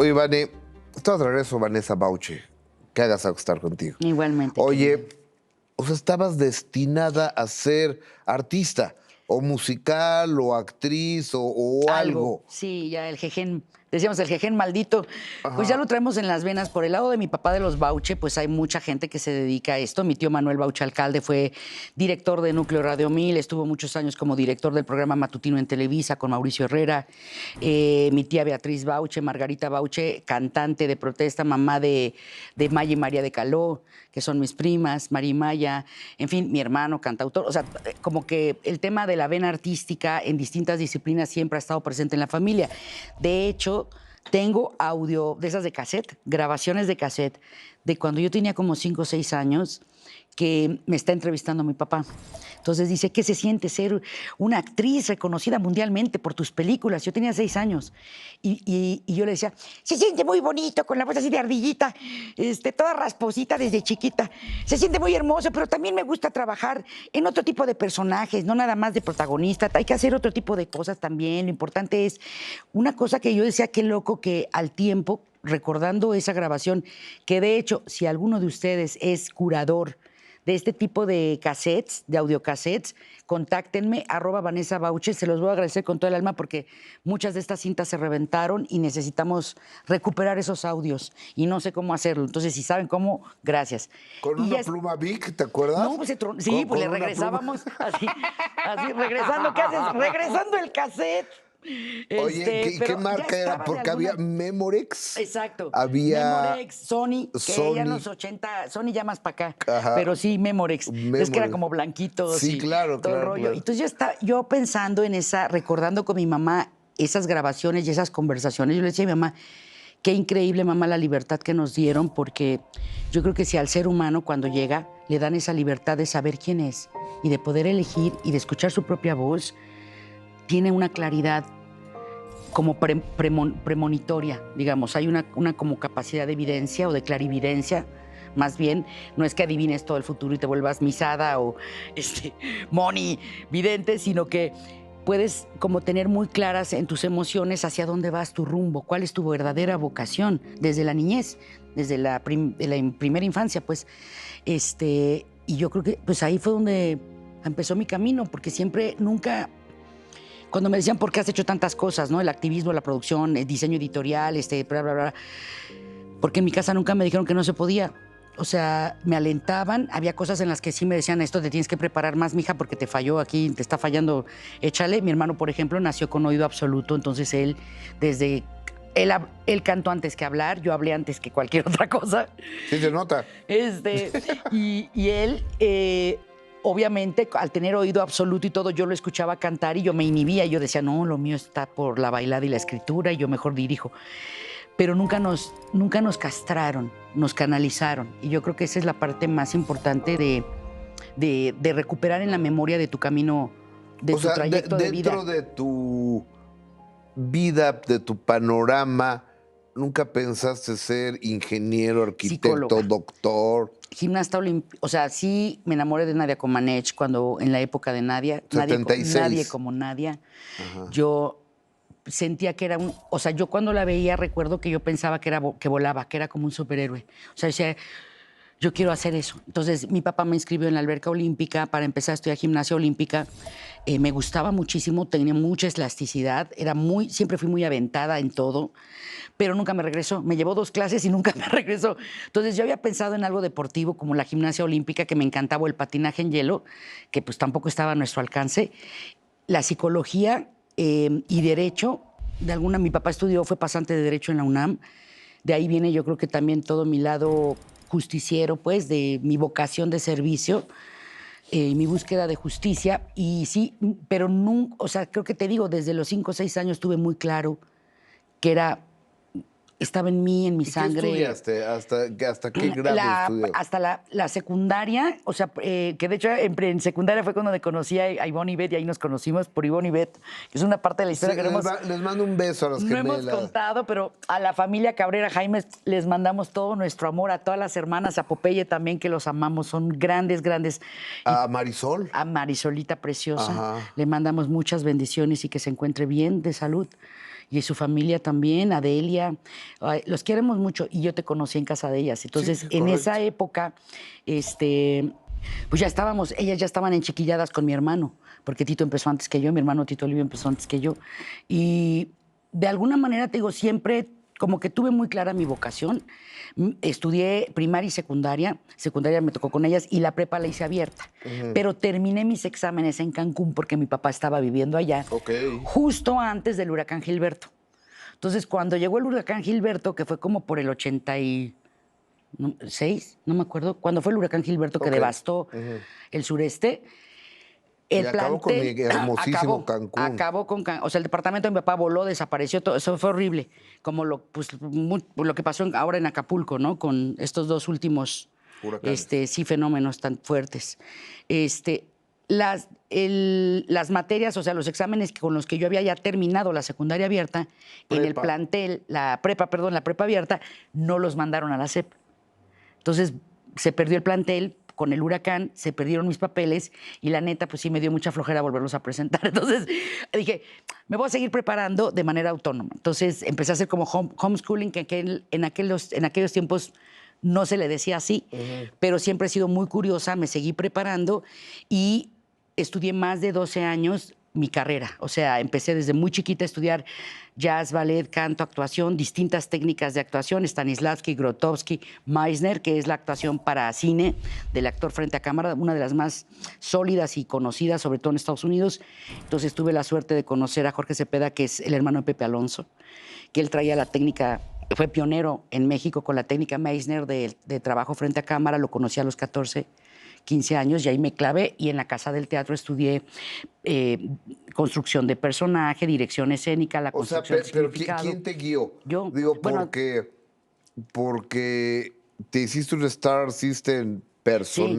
Oye, Vane, estamos de regreso, Vanessa Bauche. Que hagas a estar contigo. Igualmente. Oye, querido. o sea, estabas destinada a ser artista, o musical, o actriz, o algo. Sí, ya el jején, decíamos el jején maldito, pues ya Ajá. lo traemos en las venas. Por el lado de mi papá de los Bauche, pues hay mucha gente que se dedica a esto. Mi tío Manuel Bauche Alcalde fue director de Núcleo Radio 1000, estuvo muchos años como director del programa matutino en Televisa con Mauricio Herrera. Mi tía Beatriz Bauche, Margarita Bauche, cantante de protesta, mamá de Maya y María de Caló, que son mis primas, María y Maya, en fin, mi hermano, cantautor. O sea, como que el tema de la vena artística en distintas disciplinas siempre ha estado presente en la familia. De hecho, tengo audio de esas de cassette, grabaciones de cassette, de cuando yo tenía como 5 o 6 años, que me está entrevistando mi papá. Entonces dice, ¿qué se siente ser una actriz reconocida mundialmente por tus películas? Yo tenía 6 años y yo le decía, se siente muy bonito con la voz así de ardillita, toda rasposita desde chiquita. Se siente muy hermoso, pero también me gusta trabajar en otro tipo de personajes, no nada más de protagonista. Hay que hacer otro tipo de cosas también. Lo importante es una cosa que yo decía, qué loco que al tiempo, recordando esa grabación, que de hecho, si alguno de ustedes es curador de este tipo de cassettes, de audiocassettes, contáctenme, @Vanessa Bauche, se los voy a agradecer con todo el alma porque muchas de estas cintas se reventaron y necesitamos recuperar esos audios y no sé cómo hacerlo. Entonces, si saben cómo, gracias. Con Y una ya pluma Bic, ¿te acuerdas? no, pues sí, pues le una regresábamos así, regresando, ¿qué haces? Regresando el cassette. Oye, ¿qué Pero ya marca era? estaba de Porque había alguna. Memorex. Exacto. Había Memorex, Sony, que ya en los 80, Sony ya más para acá, Ajá. pero sí, Memorex. Es que era Memorex. como blanquitos Sí, y claro, todo el claro, rollo. claro. Entonces yo pensando en esa, recordando con mi mamá esas grabaciones y esas conversaciones, yo le decía a mi mamá, qué increíble, mamá, la libertad que nos dieron, porque yo creo que si al ser humano cuando llega le dan esa libertad de saber quién es y de poder elegir y de escuchar su propia voz, tiene una claridad como premonitoria, digamos. Hay una como capacidad de evidencia o de clarividencia. Más bien, no es que adivines todo el futuro y te vuelvas misada o Moni vidente, sino que puedes como tener muy claras en tus emociones hacia dónde vas, tu rumbo, cuál es tu verdadera vocación desde la niñez, desde la primera infancia, pues. Y yo creo que pues ahí fue donde empezó mi camino, porque siempre, nunca. Cuando me decían, ¿por qué has hecho tantas cosas, no? El activismo, la producción, el diseño editorial, bla, bla, bla. Porque en mi casa nunca me dijeron que no se podía. O sea, me alentaban. Había cosas en las que sí me decían, esto te tienes que preparar más, mija, porque te falló aquí, te está fallando, échale. Mi hermano, por ejemplo, nació con oído absoluto, entonces él, desde... Él cantó antes que hablar, yo hablé antes que cualquier otra cosa. Sí, se nota. Y él... obviamente, al tener oído absoluto y todo, yo lo escuchaba cantar y yo me inhibía. Y yo decía, no, lo mío está por la bailada y la escritura y yo mejor dirijo. Pero nunca nos castraron, nos canalizaron. Y yo creo que esa es la parte más importante de recuperar en la memoria de tu camino, de tu trayecto de vida. Dentro de tu vida, de tu panorama, ¿nunca pensaste ser ingeniero, arquitecto, Psicóloga. doctor? Gimnasta olímpica, o sea, sí me enamoré de Nadia Comaneci cuando en la época de Nadia, 76. nadie como Nadia. Ajá. Yo sentía que era o sea, yo cuando la veía recuerdo que yo pensaba que volaba, que era como un superhéroe. O sea, decía, yo quiero hacer eso. Entonces, mi papá me inscribió en la alberca olímpica para empezar a estudiar gimnasia olímpica. Me gustaba muchísimo, tenía mucha elasticidad, siempre fui muy aventada en todo, pero nunca me regresó. Me llevó 2 clases y nunca me regresó. Entonces, yo había pensado en algo deportivo como la gimnasia olímpica, que me encantaba, o el patinaje en hielo, que pues tampoco estaba a nuestro alcance. La psicología y derecho, mi papá fue pasante de derecho en la UNAM. De ahí viene, yo creo que también todo mi lado justiciero, pues, de mi vocación de servicio, mi búsqueda de justicia. Y sí, pero nunca, o sea, creo que te digo, desde los 5 o 6 años tuve muy claro que estaba en mí, en mi sangre. ¿Qué estudiaste? ¿Hasta qué grado estudiaste? Hasta la secundaria, o sea, que de hecho en secundaria fue cuando conocí a Ivonne y Beth, y ahí nos conocimos por Ivonne y Beth, que es una parte de la historia que les mando un beso a las no gemelas. hemos contado, pero a la familia Cabrera Jaime les mandamos todo nuestro amor, a todas las hermanas, a Popeye también, que los amamos, son grandes, grandes. ¿A Marisol? A Marisolita preciosa, Ajá. le mandamos muchas bendiciones y que se encuentre bien de salud. y su familia también, Adelia. Ay, los queremos mucho y yo te conocí en casa de ellas. Entonces, Sí, en esa correcto. época, pues ya estábamos, ellas ya estaban enchiquilladas con mi hermano, porque Tito empezó antes que yo, mi hermano Tito Livio empezó antes que yo. Y de alguna manera, te digo, siempre como que tuve muy clara mi vocación. Estudié primaria y secundaria me tocó con ellas y la prepa la hice abierta. Pero terminé mis exámenes en Cancún porque mi papá estaba viviendo allá Ok. justo antes del huracán Gilberto. Entonces, cuando llegó el huracán Gilberto, que fue como por el 86, no me acuerdo, cuando fue el huracán Gilberto que Ok. devastó el sureste, Y el acabó con mi plantel hermosísimo acabó, Cancún. acabó con, o sea, el departamento de mi papá voló, desapareció, todo, eso fue horrible, como lo que pasó ahora en Acapulco, ¿no? Con estos dos últimos, Huracanes. sí, fenómenos tan fuertes. Las materias, o sea, los exámenes con los que yo había ya terminado la secundaria abierta, en el Prepa. plantel, la prepa abierta, no los mandaron a la SEP. Entonces se perdió el plantel con el huracán, se perdieron mis papeles y la neta, pues sí me dio mucha flojera volverlos a presentar. Entonces dije, me voy a seguir preparando de manera autónoma. Entonces empecé a hacer como homeschooling, que en aquellos tiempos no se le decía así, pero siempre he sido muy curiosa, me seguí preparando y estudié más de 12 años mi carrera. O sea, empecé desde muy chiquita a estudiar jazz, ballet, canto, actuación, distintas técnicas de actuación, Stanislavski, Grotowski, Meisner, que es la actuación para cine del actor frente a cámara, una de las más sólidas y conocidas, sobre todo en Estados Unidos. Entonces tuve la suerte de conocer a Jorge Cepeda, que es el hermano de Pepe Alonso, que él traía la técnica, fue pionero en México con la técnica Meisner de trabajo frente a cámara, lo conocí a los 14, 15 años y ahí me clavé y en la Casa del Teatro estudié construcción de personaje, dirección escénica, la O sea, construcción de pero significado. ¿quién te guió? Yo, Digo, bueno, porque te hiciste un Star System sí, personal.